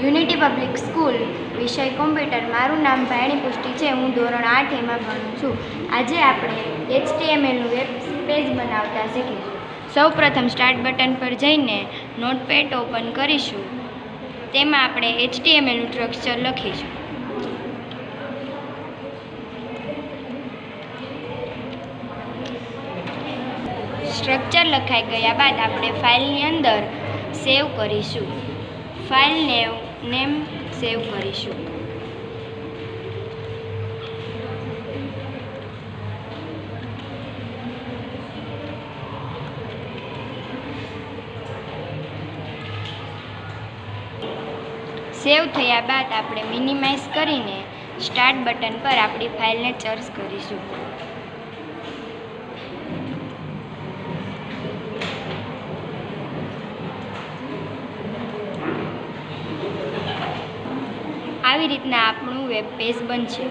Unity public school, વિષય computer. મારું નામ ભાયણી પુષ્ટિ છે. હું ધોરણ 8 એમાં ભણું છું. આજે આપણે HTMLનું વેબ પેજ બનાવતા શીખીશું. સૌપ્રથમ સ્ટાર્ટ બટન પર જઈને નોટપેડ ઓપન કરીશું. તેમાં આપણે HTMLનું સ્ટ્રક્ચર લખીશું. સ્ટ્રક્ચર લખાઈ ગયા બાદ આપણે ફાઇલની અંદર સેવ કરીશું. ફાઇલ નેમ સેવ કરીશું. સેવ થયા બાદ આપણે મિનિમાઇઝ કરીને સ્ટાર્ટ બટન પર આપણી ફાઇલને સર્ચ કરીશું. આવી રીતના આપણું વેબ પેજ બનશે.